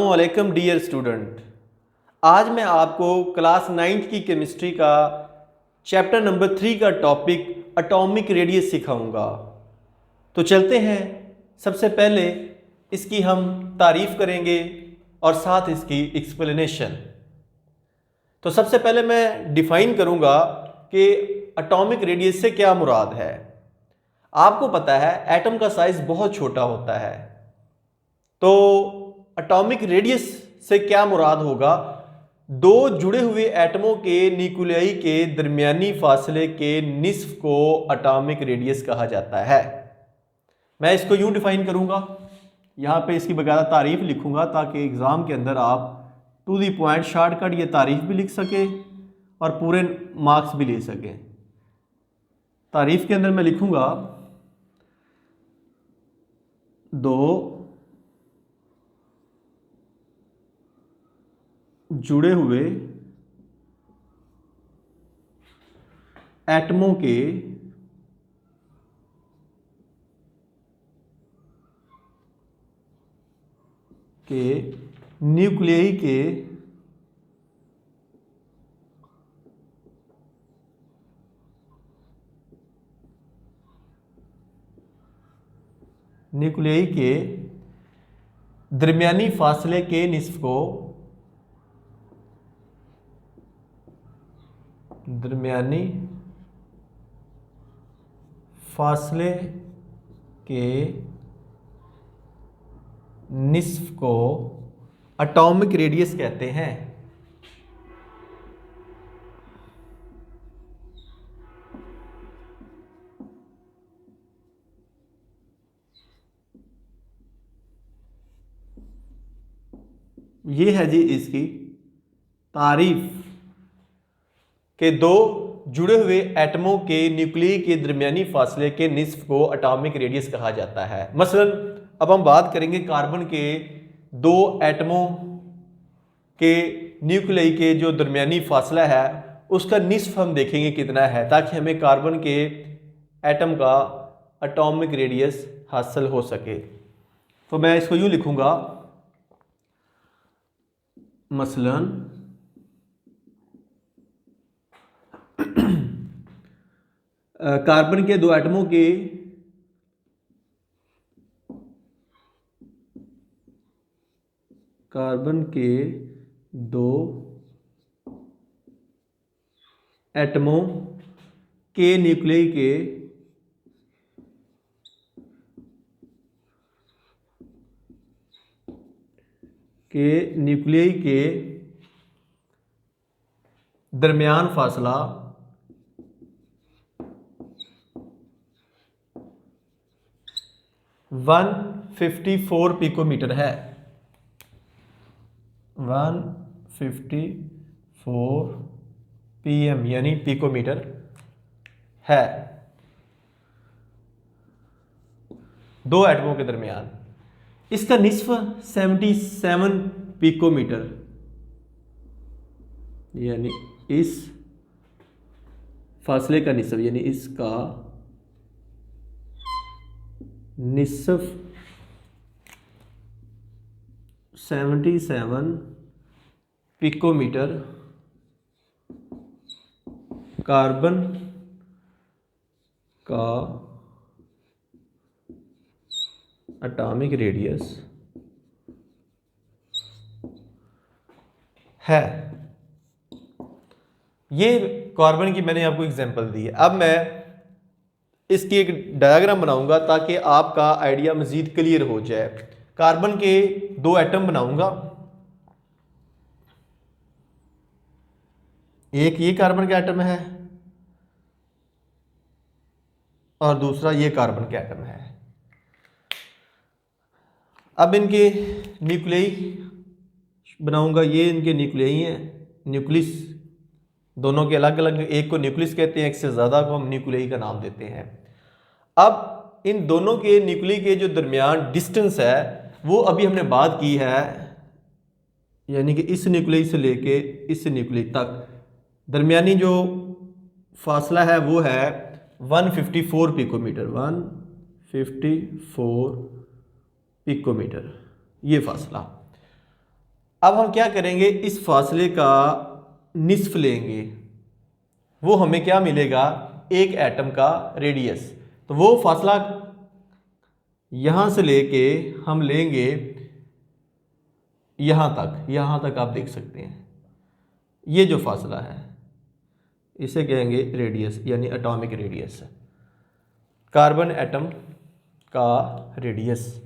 वालेकुम dear student. आज मैं आपको क्लास 9th की केमिस्ट्री का चैप्टर नंबर 3 का टॉपिक एटॉमिक रेडियस सिखाऊंगा। तो चलते हैं, सबसे पहले इसकी हम तारीफ करेंगे और साथ इसकी एक्सप्लेनेशन। तो सबसे पहले मैं डिफाइन करूंगा कि एटॉमिक रेडियस से क्या मुराद है। आपको पता है एटम का साइज बहुत छोटा होता है, तो एटॉमिक रेडियस से क्या मुराद होगा? दो जुड़े हुए एटमों के न्यूक्लियाई के दरमियानी फासले के निस्फ को एटॉमिक रेडियस कहा जाता है। मैं इसको यूं डिफाइन करूंगा, यहां पे इसकी बकायदा तारीफ लिखूंगा ताकि एग्जाम के अंदर आप टू दी पॉइंट शॉर्टकट ये तारीफ भी लिख सके और पूरे मार्क्स भी ले सकें। तारीफ के अंदर मैं लिखूंगा दो जुड़े हुए एटमों के न्यूक्लियाई के दरमियानी फासले के निस्फ को दरमियानी फासले के निस्फ को एटॉमिक रेडियस कहते हैं। ये है जी इसकी तारीफ कि दो जुड़े हुए एटमों के न्यूक्लियाई के दरमियानी फासले के निस्फ को एटॉमिक रेडियस कहा जाता है। मसलन अब हम बात करेंगे कार्बन के दो एटमों के न्यूक्लियाई के जो दरमियानी फासला है उसका निस्फ हम देखेंगे कितना है, ताकि हमें कार्बन के एटम का एटॉमिक रेडियस हासिल हो सके। तो मैं इसको यूं लिखूंगा, मसलन कार्बन के दो एटमों के न्यूक्लियाई के दरमियान फासला 154 पिकोमीटर है। 154 pm यानी पिकोमीटर है दो एटमों के दरमियान। इसका निस्फ 77 पिकोमीटर, यानी इस फासले का निस्फ यानी इसका निस्फ 77 पिकोमीटर कार्बन का एटॉमिक रेडियस है। ये कार्बन की मैंने आपको एग्जांपल दी है। अब मैं इसकी एक डायग्राम बनाऊंगा ताकि आपका आइडिया मजीद क्लियर हो जाए। कार्बन के दो एटम बनाऊंगा, एक ये कार्बन का एटम है और दूसरा ये कार्बन का एटम है। अब इनके न्यूक्लियाई बनाऊंगा, ये इनके न्यूक्लियाई हैं, न्यूक्लियस दोनों के अलग अलग, एक को न्यूक्लियस कहते हैं, एक से ज़्यादा को हम न्यूक्लियाई का नाम देते हैं। अब इन दोनों के न्यूक्लियाई के जो दरमियान डिस्टेंस है वो अभी हमने बात की है, यानी कि इस न्यूक्लियाई से लेके इस न्यूक्लियाई तक दरमियानी जो फासला है वो है 154 पिकोमीटर, 154 पिकोमीटर ये फासला। अब हम क्या करेंगे, इस फासले का निस्फ लेंगे, वो हमें क्या मिलेगा, एक एटम का रेडियस। तो वो फासला यहां से लेके हम लेंगे यहां तक आप देख सकते हैं, ये जो फासला है इसे कहेंगे रेडियस, यानी एटॉमिक रेडियस, कार्बन एटम का रेडियस।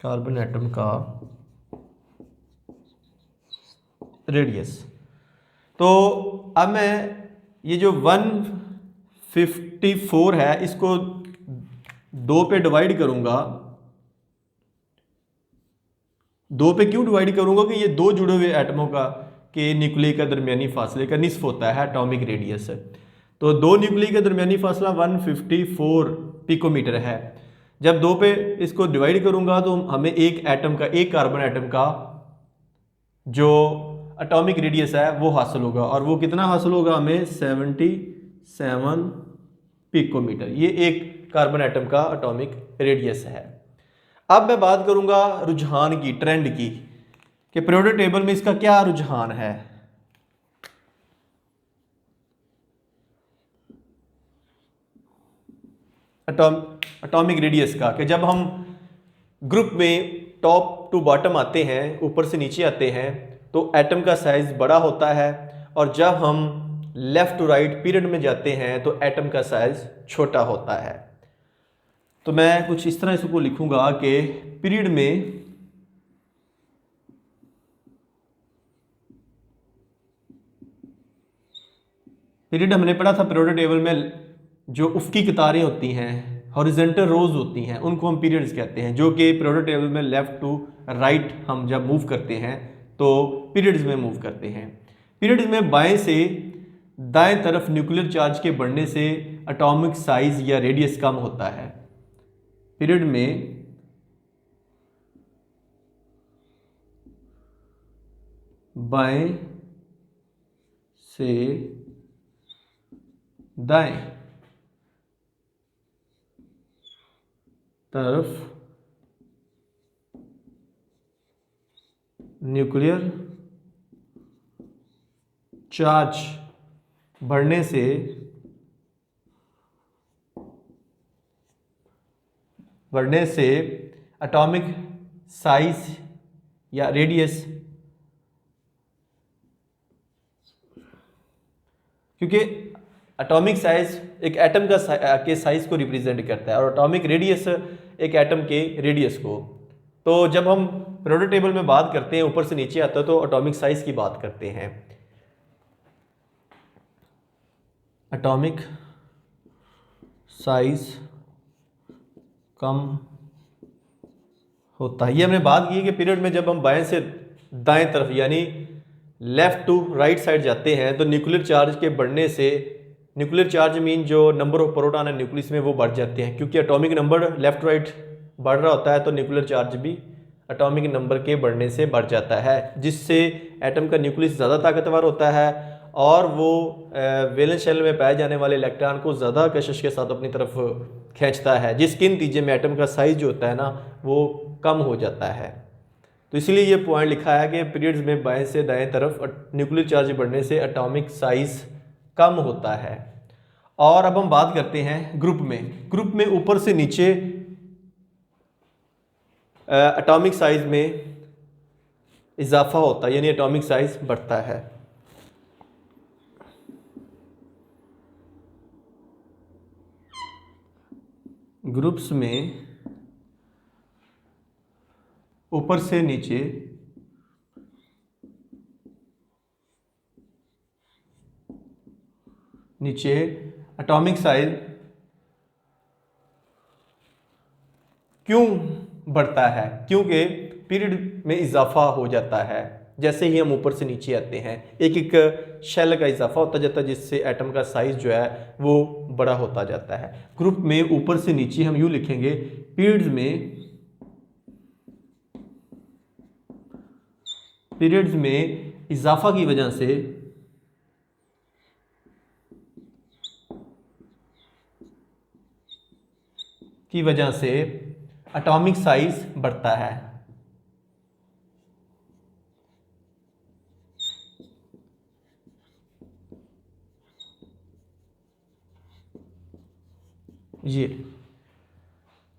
कार्बन एटम का रेडियस। तो अब मैं ये जो 154 है इसको 2 पे डिवाइड करूंगा। 2 पे क्यों डिवाइड करूंगा कि ये दो जुड़े हुए एटमों का के न्यूक्लियई का दरमियानी फासले का निस्फ होता है एटॉमिक रेडियस। तो दो न्यूक्लियई का दरमियानी फासला 154 पिकोमीटर है। जब 2 पे इसको डिवाइड करूंगा तो हमें एक कार्बन एटम का जो एटॉमिक रेडियस है वो हासिल होगा, और वो कितना हासिल होगा हमें, 77 पिकोमीटर। ये एक कार्बन एटम का एटॉमिक रेडियस है। अब मैं बात करूंगा रुझान की, ट्रेंड की, कि पीरियोडिक टेबल में इसका क्या रुझान है। एटॉमिक रेडियस का, कि जब हम ग्रुप में टॉप टू बॉटम आते हैं, ऊपर से नीचे आते हैं, तो एटम का साइज बड़ा होता है, और जब हम लेफ्ट टू राइट पीरियड में जाते हैं तो एटम का साइज छोटा होता है। तो मैं कुछ इस तरह इसको लिखूंगा कि पीरियड हमने पढ़ा था पीरियोडिक टेबल में, जो उफ़क़ी कतारें होती हैं, हॉरिजॉन्टल रोज होती हैं, उनको हम पीरियड्स कहते हैं, जो कि पीरियोडिक टेबल में लेफ्ट टू राइट हम जब मूव करते हैं तो पीरियड्स में मूव करते हैं। पीरियड्स में बाएं से दाएं तरफ न्यूक्लियर चार्ज के बढ़ने से एटॉमिक साइज या रेडियस कम होता है। पीरियड में बाएं से दाएं तरफ न्यूक्लियर चार्ज बढ़ने से एटॉमिक साइज या रेडियस, क्योंकि एटॉमिक साइज एक एटम के साइज को रिप्रेजेंट करता है और एटॉमिक रेडियस एक एटम के रेडियस को। तो जब हम पीरियोडिक टेबल में बात करते हैं, ऊपर से नीचे आता है, तो एटॉमिक साइज की बात करते हैं। एटॉमिक साइज कम होता है, ये हमने बात की है कि पीरियड में जब हम बाएं से दाएं तरफ यानी लेफ्ट टू राइट साइड जाते हैं तो न्यूक्लियर चार्ज के बढ़ने से, न्यूक्लियर चार्ज मीन जो नंबर ऑफ प्रोटॉन है न्यूक्लियस में वो बढ़ जाते हैं, क्योंकि एटॉमिक नंबर लेफ्ट राइट बढ़ रहा होता है तो न्यूक्लियर चार्ज भी एटॉमिक नंबर के बढ़ने से बढ़ जाता है, जिससे एटम का न्यूक्लियस ज़्यादा ताकतवर होता है और वो वैलेंस शेल में पाए जाने वाले इलेक्ट्रॉन को ज़्यादा कशिश के साथ अपनी तरफ खींचता है, जिसके नतीजे में एटम का साइज जो होता है ना वो कम हो जाता है। तो इसलिए ये पॉइंट लिखा है कि पीरियड्स में बाएं से दाएं तरफ न्यूक्लियर चार्ज बढ़ने से एटॉमिक साइज कम होता है। और अब हम बात करते हैं ग्रुप में। ग्रुप में ऊपर से नीचे एटॉमिक साइज में इजाफा होता है, यानी एटॉमिक साइज बढ़ता है। ग्रुप्स में ऊपर से नीचे एटॉमिक साइज क्यों बढ़ता है? क्योंकि पीरियड में इजाफा हो जाता है। जैसे ही हम ऊपर से नीचे आते हैं एक एक शेल का इजाफा होता जाता है, जिससे एटम का साइज जो है वो बड़ा होता जाता है। ग्रुप में ऊपर से नीचे हम यूँ लिखेंगे, पीरियड्स में इजाफा की वजह से की वजह से एटॉमिक साइज बढ़ता है।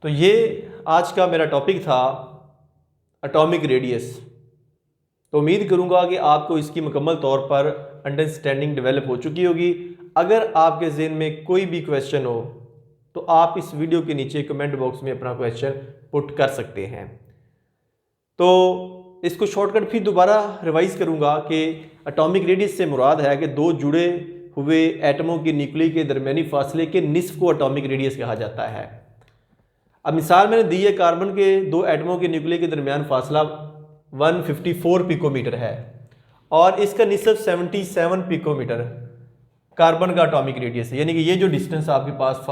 तो ये आज का मेरा टॉपिक था एटॉमिक रेडियस। तो उम्मीद करूंगा कि आपको इसकी मुकम्मल तौर पर अंडरस्टैंडिंग डेवलप हो चुकी होगी। अगर आपके ज़हन में कोई भी क्वेश्चन हो तो आप इस वीडियो के नीचे कमेंट बॉक्स में अपना क्वेश्चन पुट कर सकते हैं। तो इसको शॉर्टकट फिर दोबारा रिवाइज करूंगा कि एटॉमिक रेडियस से मुराद है कि दो जुड़े हुए एटमों की न्यूक्लियस के दरमियानी फासले के निस्फ को एटॉमिक रेडियस कहा जाता है। अब मिसाल मैंने दी है, कार्बन के दो एटमों के न्यूक्लियस के दरमियान फासला 154 पिकोमीटर है और इसका निस्फ 77 पिकोमीटर कार्बन का एटॉमिक रेडियस है। यानी कि ये जो डिस्टेंस आपके पास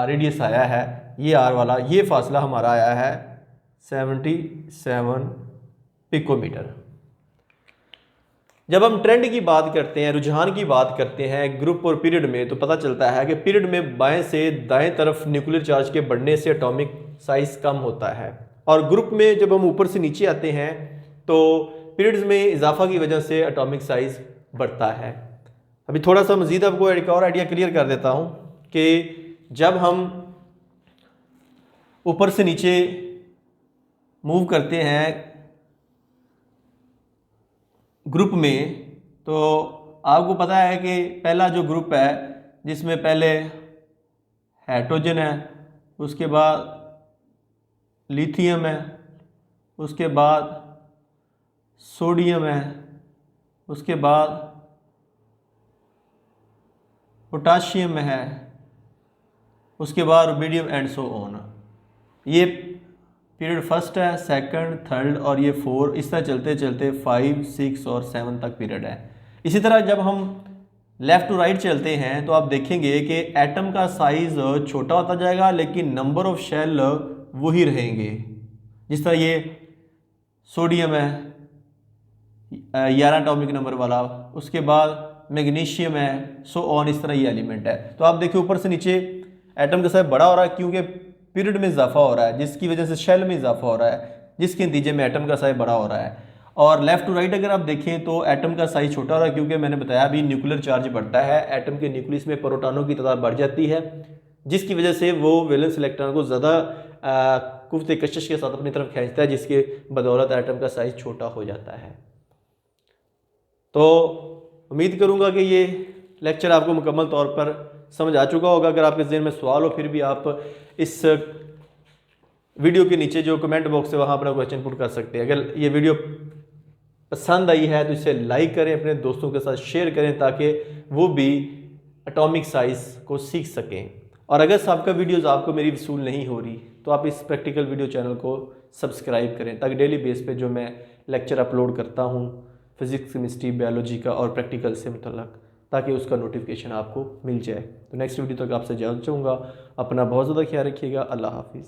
रेडियस आया है, ये आर वाला, ये फासला हमारा आया है 77 पिकोमीटर। जब हम ट्रेंड की बात करते हैं, रुझान की बात करते हैं ग्रुप और पीरियड में, तो पता चलता है कि पीरियड में बाएं से दाएं तरफ न्यूक्लियर चार्ज के बढ़ने से एटॉमिक साइज कम होता है और ग्रुप में जब हम ऊपर से नीचे आते हैं तो पीरियड्स में इजाफा की वजह से एटॉमिक साइज बढ़ता है। अभी थोड़ा सा मजीद आपको एक और आइडिया क्लियर कर देता हूं कि जब हम ऊपर से नीचे मूव करते हैं ग्रुप में, तो आपको पता है कि पहला जो ग्रुप है जिसमें पहले हाइड्रोजन है, उसके बाद लिथियम है, उसके बाद सोडियम है, उसके बाद पोटाशियम है, उसके बाद रुबिडियम एंड सो ऑन। ये पीरियड फर्स्ट है, सेकंड, थर्ड और ये 4, इस तरह चलते चलते 5, 6 और 7 तक पीरियड है। इसी तरह जब हम लेफ़्ट टू राइट चलते हैं तो आप देखेंगे कि एटम का साइज छोटा होता जाएगा लेकिन नंबर ऑफ शेल वही रहेंगे। जिस तरह ये सोडियम है 11 एटॉमिक नंबर वाला, उसके बाद मैग्नीशियम है, सो ऑन, इस तरह ये एलिमेंट है। तो आप देखिए ऊपर से नीचे एटम का साइज बड़ा हो रहा है क्योंकि पीरियड में इजाफा हो रहा है, जिसकी वजह से शेल में इजाफा हो रहा है, जिसके नतीजे में एटम का साइज बड़ा हो रहा है। और लेफ्ट टू राइट अगर आप देखें तो एटम का साइज छोटा हो रहा है क्योंकि मैंने बताया अभी न्यूक्लियर चार्ज बढ़ता है, एटम के न्यूक्लियस में प्रोटॉनों की तादाद बढ़ जाती है, जिसकी वजह से वो वैलेंस इलेक्ट्रॉन को ज़्यादा कुव्वत कशिश के साथ अपनी तरफ खींचता है, जिसके बदौलत एटम का साइज छोटा हो जाता है। तो उम्मीद करूँगा कि ये लेक्चर आपको मुकम्मल तौर पर समझ आ चुका होगा। अगर आपके ज़हन में सवाल हो फिर भी आप इस वीडियो के नीचे जो कमेंट बॉक्स है वहाँ अपना क्वेश्चन पुट कर सकते हैं। अगर ये वीडियो पसंद आई है तो इसे लाइक करें, अपने दोस्तों के साथ शेयर करें ताकि वो भी एटॉमिक साइज को सीख सकें। और अगर सबका वीडियोस आपको मेरी वसूल नहीं हो रही तो आप इस प्रैक्टिकल वीडियो चैनल को सब्सक्राइब करें ताकि डेली बेस पे जो मैं लेक्चर अपलोड करता हूँ फिज़िक्स, केमिस्ट्री, बायोलॉजी का और प्रैक्टिकल से मुतल्लक, ताकि उसका नोटिफिकेशन आपको मिल जाए। तो नेक्स्ट वीडियो तक आपसे इजाज़त चाहूँगा। अपना बहुत ज़्यादा ख्याल रखिएगा। अल्लाह हाफिज़।